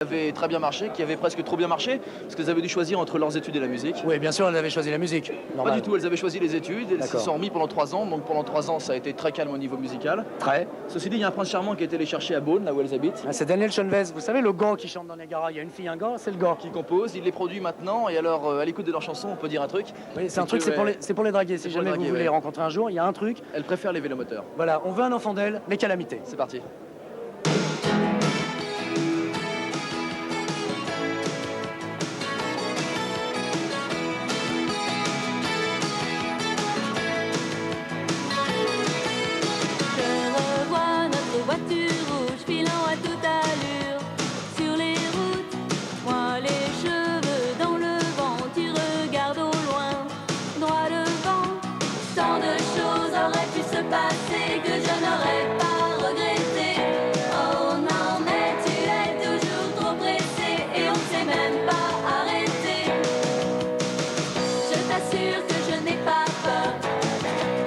Avait très bien marché, qui avait presque trop bien marché, parce qu'elles avaient dû choisir entre leurs études et la musique. Oui, bien sûr, elles avaient choisi la musique. Pas du tout, elles avaient choisi les études, elles s'y D'accord. sont remis pendant 3 ans, donc pendant 3 ans ça a été très calme au niveau musical. Très. Ceci dit, il y a un prince charmant qui a été les chercher à Beaune, là où elles habitent, Ah, c'est Daniel Schoenwes, vous savez, le gars qui chante dans Niagara. Il y a une fille, un gars, c'est le gars. qui compose, il les produit maintenant, et alors à l'écoute de leurs chansons, on peut dire un truc. Oui, c'est un truc, que, c'est pour les draguer. Si c'est pour jamais les draguer, vous voulez les ouais. rencontrer un jour, il y a un truc. Elles préfèrent les vélomoteurs. Voilà, on veut un enfant d'elle, les calamités. C'est parti. Je revois notre voiture rouge filant à toute allure sur les routes. Moi les cheveux dans le vent, tu regardes au loin, droit devant. Tant de choses auraient pu se passer que je n'aurais pas regretté. Oh non mais tu es toujours trop pressé et on ne s'est même pas arrêté. Je t'assure que je n'ai pas peur.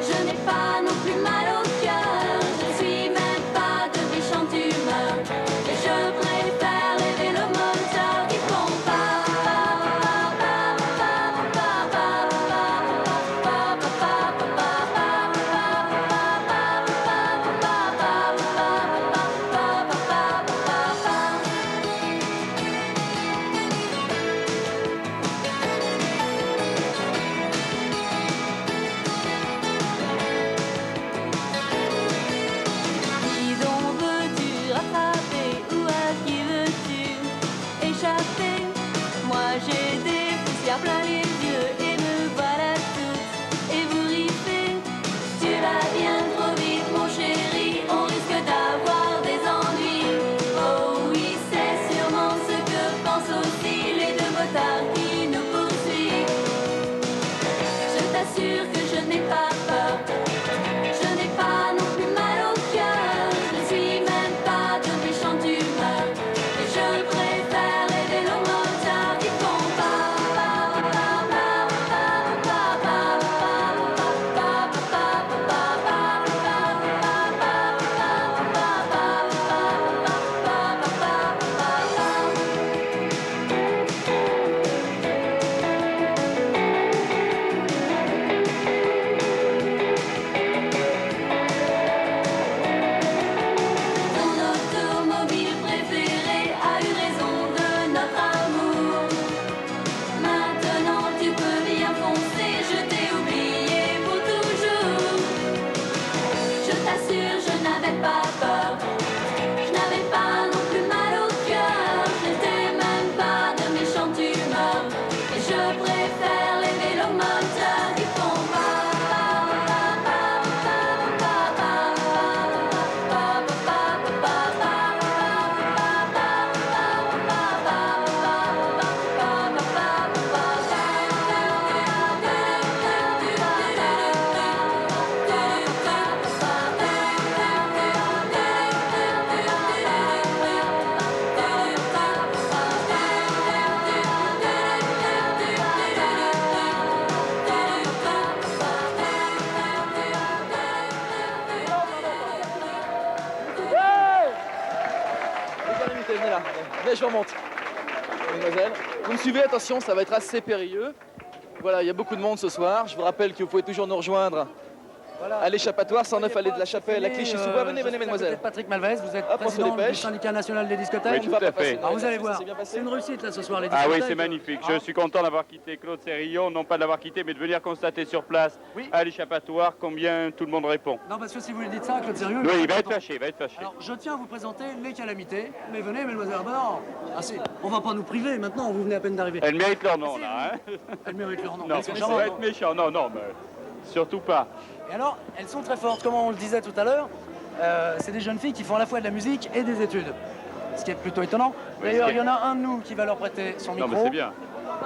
Je n'ai pas non plus mal au cœur, je suis même pas de méchante humeur. Et je préfère les vélomoteurs qui font Qui donc veux-tu rattraper ou à qui veux-tu échapper? Moi j'ai des poussières plein les yeux et me voilà toute ébouriffée. Tu vas bien trop vite mon chéri, on risque d'avoir des ennuis. Oh oui, c'est sûrement ce que pensent aussi les deux motards qui nous poursuivent. Je t'assure que je n'ai pas peur. Je n'ai pas non plus mal au cœur, je suis même pas de méchante humeur. Et je préfère les vélomoteurs qui font Ton automobile préférée a eu raison de notre amour. Maintenant tu peux bien foncer, je t'ai oublié pour toujours. Je t'assure, je n'avais pas peur. Je n'avais pas non plus mal au cœur. Je n'étais même pas de méchante humeur. Et je préfère les vélomoteurs qui font Les calamités, venez là. Venez, je remonte. Mademoiselle, vous me suivez, attention, ça va être assez périlleux. Voilà, il y a beaucoup de monde ce soir. Je vous rappelle que vous pouvez toujours nous rejoindre Voilà. à l'échappatoire 109 allée de la Chapelle à Clichy-sous-Bois. Venez, venez, mademoiselle. Patrick Malvez, vous êtes Hop, on se président du dépêche. syndicat national des discothèques. Oui, tout à fait. Alors vous allez Ça voir, s'est bien passé c'est une réussite là ce soir les Ah discothèques. oui, c'est magnifique. Je suis content d'avoir quitté Claude Sérillon, non pas de l'avoir quitté, mais de venir constater sur place, Oui. à l'échappatoire, combien tout le monde répond. Non, parce que si vous lui dites ça, Claude Sérieux... Oui, il va être content. fâché, il va être fâché. Alors, je tiens à vous présenter les calamités. Mais venez, mesdemoiselles. Ah bah non, ah, si, on va pas nous priver maintenant, vous venez à peine d'arriver. Elles méritent leur nom, Si, là. Elles méritent leur nom. Non, Elles sont ça charmantes. va être méchant. Non, non, mais surtout pas. Et alors, elles sont très fortes, comme on le disait tout à l'heure. C'est des jeunes filles qui font à la fois de la musique et des études. Ce qui est plutôt étonnant. Oui, D'ailleurs, ce qui il est- y en a un de nous qui va leur prêter son Non, micro. mais c'est bien.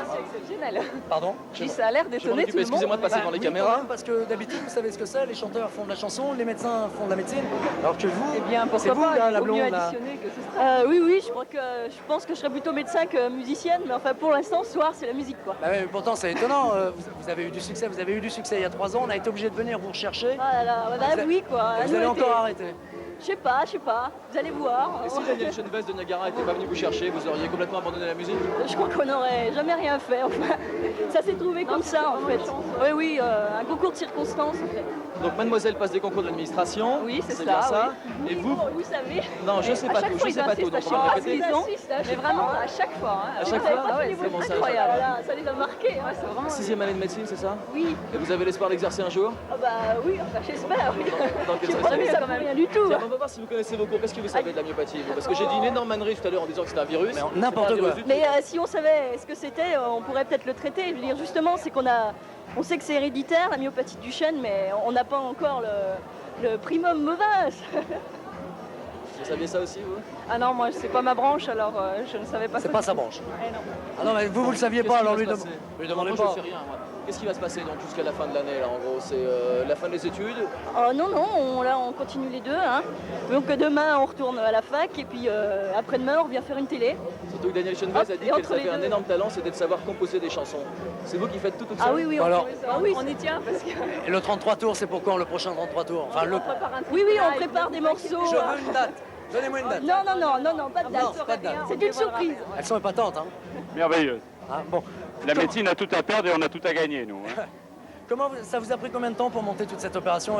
C'est exceptionnel. Pardon Puis ça a l'air Je m'en d'étonner occupe, tout le monde. excusez-moi de passer devant les oui, caméras. quand même, parce que d'habitude, vous savez ce que c'est, les chanteurs font de la chanson, les médecins font de la médecine, alors que vous, Eh bien, c'est pourquoi vous, pas, là, il la faut mieux blonde, là. additionner que ce sera. Oui, oui, je pense que je serais plutôt médecin que musicienne, mais enfin pour l'instant, ce soir, c'est la musique, quoi. Bah ouais, mais pourtant, c'est étonnant, vous avez eu du succès, vous avez eu du succès il y a 3 ans, on a été obligé de venir vous rechercher, Ah là là, bah Vous oui, quoi. et vous Nous, allez on était- encore arrêter. Je sais pas. Vous allez voir. Et si Daniel Schoenwes de Niagara n'était pas venu vous chercher, vous auriez complètement abandonné la musique? Je crois qu'on n'aurait jamais rien fait. Enfin, ça s'est trouvé comme ça en fait. Oui, un concours de circonstances en fait. Donc mademoiselle passe des concours de l'administration. Oui, c'est bien ça. ça. Oui. Et vous? Vous savez. Non, je sais À pas chaque tout, fois, je sais ils pas tout. insistent, Donc on va à répéter. chaque fois, mais vraiment à chaque fois. À chaque Vous avez fois pas fait des Comment boules ça, incroyables. à chaque Voilà, ça les a marqués. Ouais, c'est vraiment. 6e année de médecine, c'est ça? Oui. Et vous avez l'espoir d'exercer un jour? Ah bah oui, enfin j'espère. Oui. Dans quel J'ai sens? pas vu ça quand même rien du tout. Tiens, on va voir si vous connaissez vos cours. Qu'est-ce que vous savez de la myopathie vous? Parce que j'ai dit une énorme mannerie tout à l'heure en disant que c'était un virus. Mais C'est n'importe pas un quoi. virus du tout. Mais si on savait ce que c'était, on pourrait peut-être le traiter. Je veux dire, justement, c'est on sait que c'est héréditaire, la myopathie de Duchenne, mais on n'a pas encore le primum mobile. Vous saviez ça aussi, vous? Ah non, moi, c'est pas ma branche, alors je ne savais pas. C'est pas sa branche. Eh non. Ah non, mais vous le saviez Qu'est-ce pas, qui alors va lui, se passer lui demandez Moi, pas. je sais rien, moi. Qu'est-ce qui va se passer donc jusqu'à la fin de l'année, là, en gros? C'est la fin des études? Non, on continue les deux. Hein. Donc demain, on retourne à la fac, et puis après-demain, on revient faire une télé. Surtout que Daniel Schoenwes Hop, a dit et qu'elle entre les avait un deux. énorme talent, c'était de savoir composer des chansons. C'est vous qui faites tout ça? Ah oui, Alors- on y tient, parce que... Et le 33 tours, c'est pour quand le prochain 33 tours? Enfin, le... Oui, on prépare des morceaux. Je veux une date. Donnez-moi une date. Non, pas de Non, date. pas de date. C'est une surprise. Elles sont épatantes, hein. Merveilleuse. Ah, bon. La médecine a tout à perdre et on a tout à gagner, nous. hein. Ça vous a pris combien de temps pour monter toute cette opération?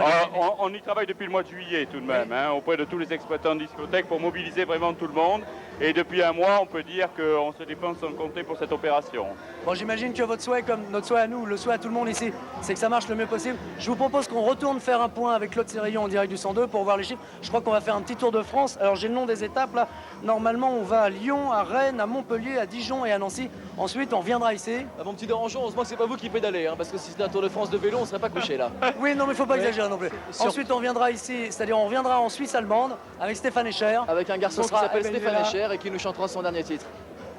On y travaille depuis le mois de juillet tout de même, hein, auprès de tous les exploitants de discothèques pour mobiliser vraiment tout le monde. Et depuis un mois, on peut dire qu'on se dépense sans compter pour cette opération. Bon, j'imagine que votre souhait, comme notre souhait à nous, le souhait à tout le monde ici, c'est que ça marche le mieux possible. Je vous propose qu'on retourne faire un point avec Claude Sérillon en direct du 102 pour voir les chiffres. Je crois qu'on va faire un petit tour de France. Alors j'ai le nom des étapes là. Normalement, on va à Lyon, à Rennes, à Montpellier, à Dijon et à Nancy. Ensuite, on reviendra ici. Ah, mon petit dérangeant, heureusement que c'est pas vous qui pédalez, hein, parce que si c'était un Tour de France de vélo, on serait pas couché là. Oui, non, mais faut pas Ouais. exagérer non plus. Sur- Ensuite, on reviendra ici, c'est-à-dire on reviendra en Suisse allemande avec Stéphane Escher. Avec un garçon Ce qui sera s'appelle Abel Stéphane Villa. Escher et qui nous chantera son dernier titre.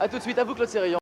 A tout de suite, à vous Claude Sérillon.